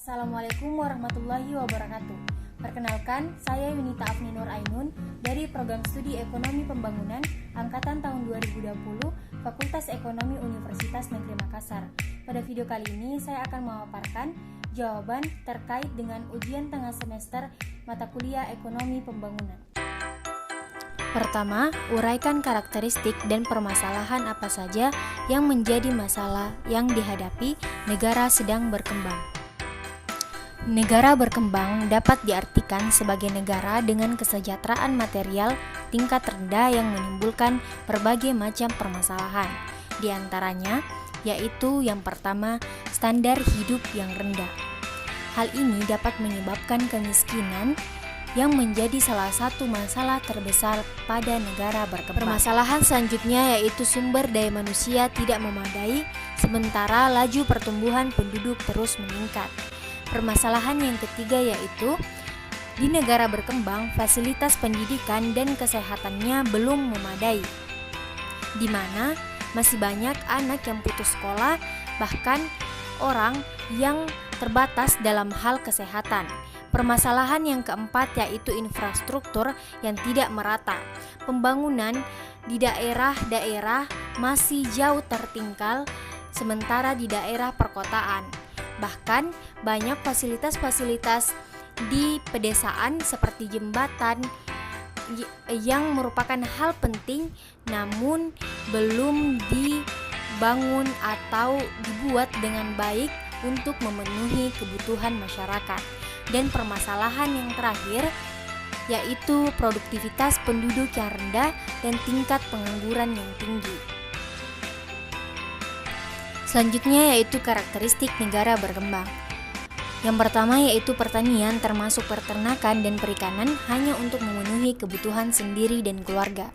Assalamualaikum warahmatullahi wabarakatuh. Perkenalkan, saya Yunita Afni Nur Ainun dari Program Studi Ekonomi Pembangunan Angkatan tahun 2020 Fakultas Ekonomi Universitas Negeri Makassar. Pada video kali ini saya akan memaparkan jawaban terkait dengan ujian tengah semester mata kuliah Ekonomi Pembangunan. Pertama, uraikan karakteristik dan permasalahan apa saja yang menjadi masalah yang dihadapi negara sedang berkembang. Negara berkembang dapat diartikan sebagai negara dengan kesejahteraan material tingkat rendah yang menimbulkan berbagai macam permasalahan. Di antaranya, yaitu yang pertama, standar hidup yang rendah. Hal ini dapat menyebabkan kemiskinan yang menjadi salah satu masalah terbesar pada negara berkembang. Permasalahan selanjutnya yaitu sumber daya manusia tidak memadai, sementara laju pertumbuhan penduduk terus meningkat. Permasalahan yang ketiga yaitu di negara berkembang fasilitas pendidikan dan kesehatannya belum memadai, di mana masih banyak anak yang putus sekolah, bahkan orang yang terbatas dalam hal kesehatan. Permasalahan yang keempat yaitu infrastruktur yang tidak merata. Pembangunan di daerah-daerah masih jauh tertinggal, sementara di daerah perkotaan. Bahkan banyak fasilitas-fasilitas di pedesaan seperti jembatan yang merupakan hal penting namun belum dibangun atau dibuat dengan baik untuk memenuhi kebutuhan masyarakat. Dan permasalahan yang terakhir yaitu produktivitas penduduk yang rendah dan tingkat pengangguran yang tinggi. Selanjutnya yaitu karakteristik negara berkembang. Yang pertama yaitu pertanian termasuk peternakan dan perikanan hanya untuk memenuhi kebutuhan sendiri dan keluarga.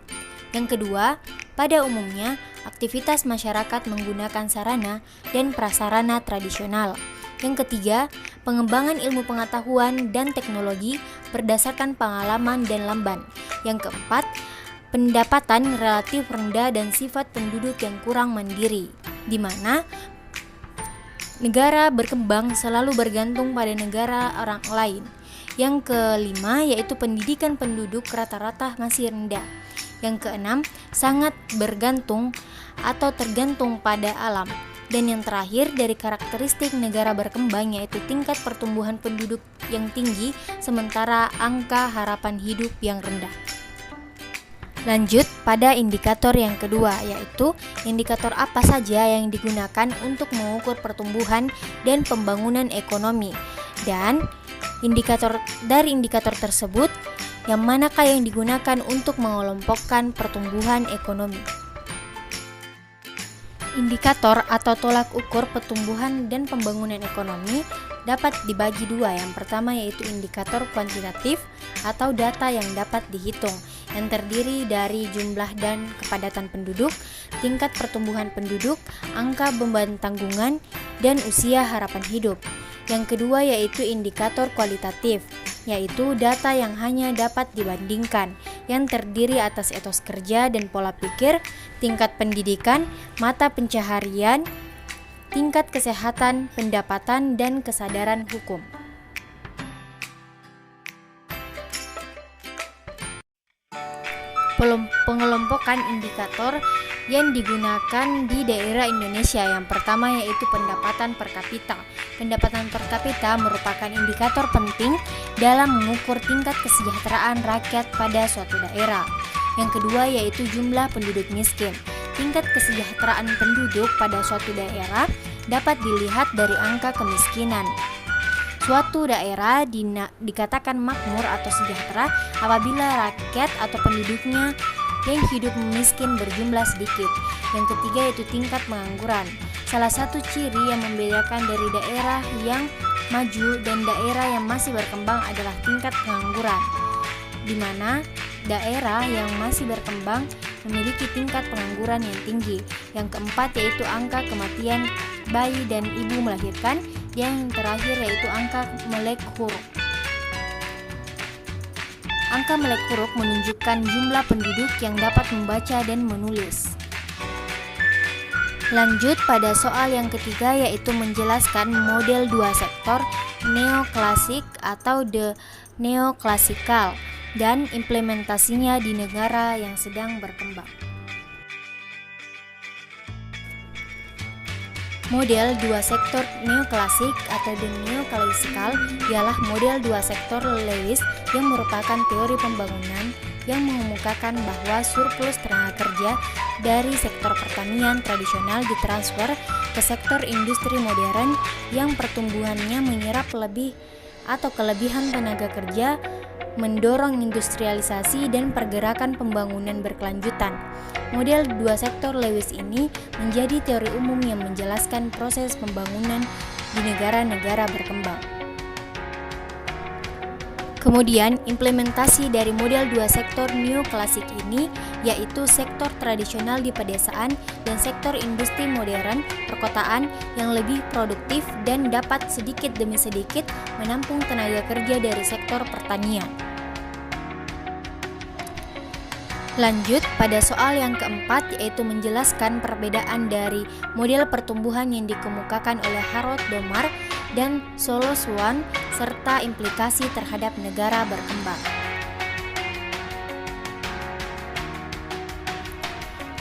Yang kedua, pada umumnya aktivitas masyarakat menggunakan sarana dan prasarana tradisional. Yang ketiga, pengembangan ilmu pengetahuan dan teknologi berdasarkan pengalaman dan lamban. Yang keempat, pendapatan relatif rendah dan sifat penduduk yang kurang mandiri, di mana negara berkembang selalu bergantung pada negara orang lain. Yang kelima, yaitu pendidikan penduduk rata-rata masih rendah. Yang keenam, sangat bergantung atau tergantung pada alam. Dan yang terakhir dari karakteristik negara berkembang yaitu tingkat pertumbuhan penduduk yang tinggi sementara angka harapan hidup yang rendah. Lanjut pada indikator yang kedua yaitu indikator apa saja yang digunakan untuk mengukur pertumbuhan dan pembangunan ekonomi. Dan indikator tersebut yang manakah yang digunakan untuk mengelompokkan pertumbuhan ekonomi. Indikator atau tolak ukur pertumbuhan dan pembangunan ekonomi dapat dibagi dua. Yang pertama yaitu indikator kuantitatif atau data yang dapat dihitung, yang terdiri dari jumlah dan kepadatan penduduk, tingkat pertumbuhan penduduk, angka beban tanggungan, dan usia harapan hidup. Yang kedua yaitu indikator kualitatif, yaitu data yang hanya dapat dibandingkan, yang terdiri atas etos kerja dan pola pikir, tingkat pendidikan, mata pencaharian, tingkat kesehatan, pendapatan, dan kesadaran hukum. Pengelompokan indikator yang digunakan di daerah Indonesia. Yang pertama yaitu pendapatan per kapita. Pendapatan per kapita merupakan indikator penting dalam mengukur tingkat kesejahteraan rakyat pada suatu daerah. Yang kedua yaitu jumlah penduduk miskin. Tingkat kesejahteraan penduduk pada suatu daerah dapat dilihat dari angka kemiskinan. Suatu daerah dikatakan makmur atau sejahtera apabila rakyat atau penduduknya yang hidup miskin berjumlah sedikit. Yang ketiga yaitu tingkat pengangguran. Salah satu ciri yang membedakan dari daerah yang maju dan daerah yang masih berkembang adalah tingkat pengangguran, di mana daerah yang masih berkembang memiliki tingkat pengangguran yang tinggi. Yang keempat yaitu angka kematian bayi dan ibu melahirkan. Yang terakhir yaitu angka melek huruf. Angka melek huruf menunjukkan jumlah penduduk yang dapat membaca dan menulis. Lanjut pada soal yang ketiga yaitu menjelaskan model dua sektor neoklasik atau the neoklassikal dan implementasinya di negara yang sedang berkembang. Model dua sektor neoklasik atau the neoklassikal ialah model dua sektor Lewis yang merupakan teori pembangunan yang mengemukakan bahwa surplus tenaga kerja dari sektor pertanian tradisional ditransfer ke sektor industri modern yang pertumbuhannya menyerap lebih atau kelebihan tenaga kerja, mendorong industrialisasi dan pergerakan pembangunan berkelanjutan. Model dua sektor Lewis ini menjadi teori umum yang menjelaskan proses pembangunan di negara-negara berkembang. Kemudian, implementasi dari model dua sektor neoklasik ini yaitu sektor tradisional di pedesaan dan sektor industri modern perkotaan yang lebih produktif dan dapat sedikit demi sedikit menampung tenaga kerja dari sektor pertanian. Lanjut pada soal yang keempat, yaitu menjelaskan perbedaan dari model pertumbuhan yang dikemukakan oleh Harold Domar dan Solo Swan serta implikasi terhadap negara berkembang.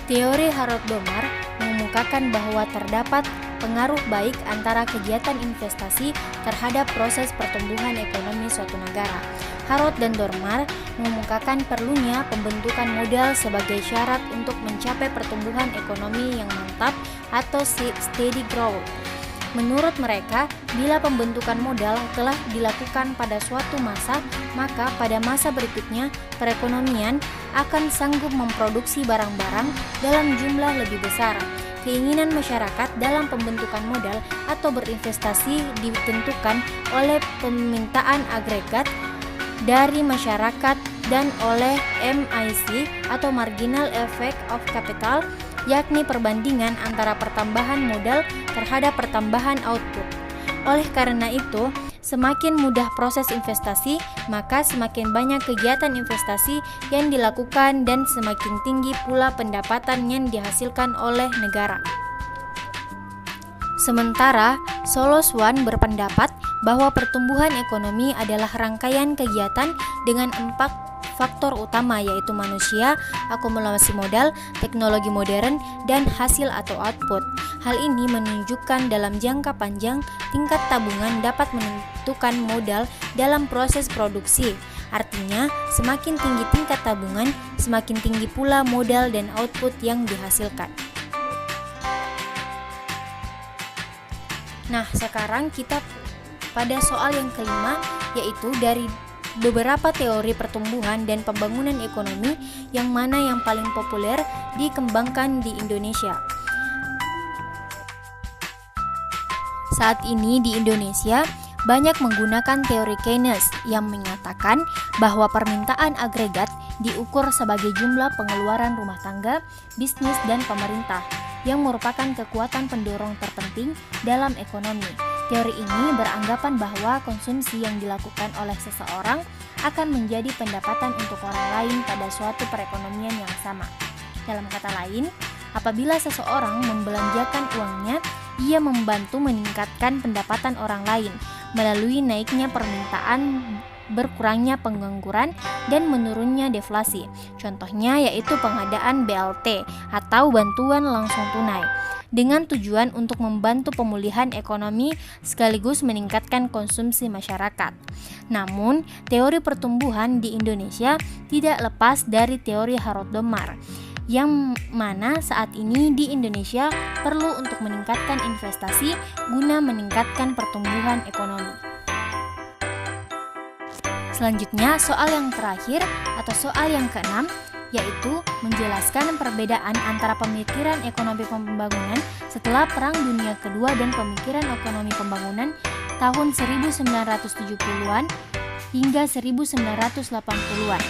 Teori Harold Domar mengemukakan bahwa terdapat pengaruh baik antara kegiatan investasi terhadap proses pertumbuhan ekonomi suatu negara. Harold dan Domar mengemukakan perlunya pembentukan modal sebagai syarat untuk mencapai pertumbuhan ekonomi yang mantap atau steady growth. Menurut mereka, bila pembentukan modal telah dilakukan pada suatu masa, maka pada masa berikutnya perekonomian akan sanggup memproduksi barang-barang dalam jumlah lebih besar. Keinginan masyarakat dalam pembentukan modal atau berinvestasi ditentukan oleh permintaan agregat dari masyarakat dan oleh MIC atau Marginal Effect of Capital, yakni perbandingan antara pertambahan modal terhadap pertambahan output. Oleh karena itu, semakin mudah proses investasi, maka semakin banyak kegiatan investasi yang dilakukan dan semakin tinggi pula pendapatan yang dihasilkan oleh negara. Sementara, Solo Swan berpendapat bahwa pertumbuhan ekonomi adalah rangkaian kegiatan dengan 4 faktor utama, yaitu manusia, akumulasi modal, teknologi modern, dan hasil atau output. Hal ini menunjukkan dalam jangka panjang tingkat tabungan dapat menentukan modal dalam proses produksi. Artinya, semakin tinggi tingkat tabungan, semakin tinggi pula modal dan output yang dihasilkan. Nah, sekarang kita pada soal yang kelima, yaitu dari beberapa teori pertumbuhan dan pembangunan ekonomi yang mana yang paling populer dikembangkan di Indonesia. Saat ini di Indonesia banyak menggunakan teori Keynes yang menyatakan bahwa permintaan agregat diukur sebagai jumlah pengeluaran rumah tangga, bisnis, dan pemerintah yang merupakan kekuatan pendorong terpenting dalam ekonomi. Teori ini beranggapan bahwa konsumsi yang dilakukan oleh seseorang akan menjadi pendapatan untuk orang lain pada suatu perekonomian yang sama. Dalam kata lain, apabila seseorang membelanjakan uangnya, ia membantu meningkatkan pendapatan orang lain melalui naiknya permintaan, berkurangnya pengangguran, dan menurunnya deflasi. Contohnya yaitu pengadaan BLT atau bantuan langsung tunai dengan tujuan untuk membantu pemulihan ekonomi sekaligus meningkatkan konsumsi masyarakat. Namun, teori pertumbuhan di Indonesia tidak lepas dari teori Harold Domar, yang mana saat ini di Indonesia perlu untuk meningkatkan investasi guna meningkatkan pertumbuhan ekonomi. Selanjutnya, soal yang terakhir atau soal yang keenam, yaitu menjelaskan perbedaan antara pemikiran ekonomi pembangunan setelah Perang Dunia Kedua dan pemikiran ekonomi pembangunan tahun 1970-an hingga 1980-an.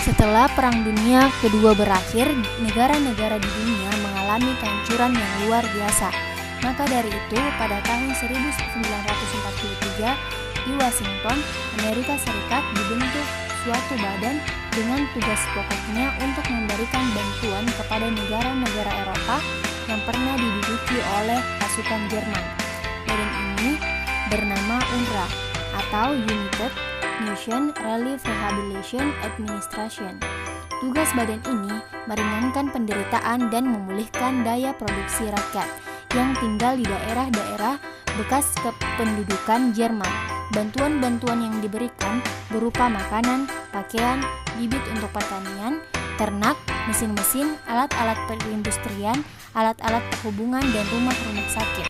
Setelah Perang Dunia Kedua berakhir, negara-negara di dunia mengalami kehancuran yang luar biasa. Maka dari itu, pada tahun 1943 di Washington, Amerika Serikat dibentuk suatu badan dengan tugas pokoknya untuk memberikan bantuan kepada negara-negara Eropa yang pernah diduduki oleh pasukan Jerman. Badan ini bernama UNRWA atau United Nations Relief Rehabilitation Administration. Tugas badan ini meringankan penderitaan dan memulihkan daya produksi rakyat yang tinggal di daerah-daerah bekas kependudukan Jerman. Bantuan-bantuan yang diberikan berupa makanan, pakaian, bibit untuk pertanian, ternak, mesin-mesin, alat-alat perindustrian, alat-alat perhubungan, dan rumah-rumah sakit.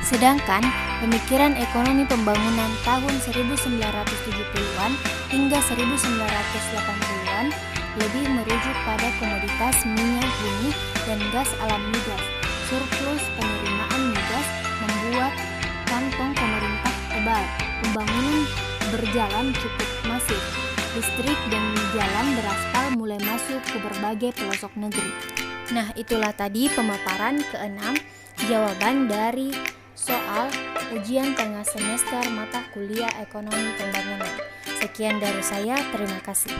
Sedangkan pemikiran ekonomi pembangunan tahun 1970-an hingga 1980-an lebih merujuk pada komoditas minyak bumi dan gas alam migas. Surplus penerimaan migas membuat kantong pemerintah tebal. Pembangunan berjalan cukup masif. Listrik dan jalan beraspal mulai masuk ke berbagai pelosok negeri. Nah, itulah tadi pemaparan ke-6 jawaban dari soal ujian tengah semester mata kuliah ekonomi pembangunan. Sekian dari saya, terima kasih.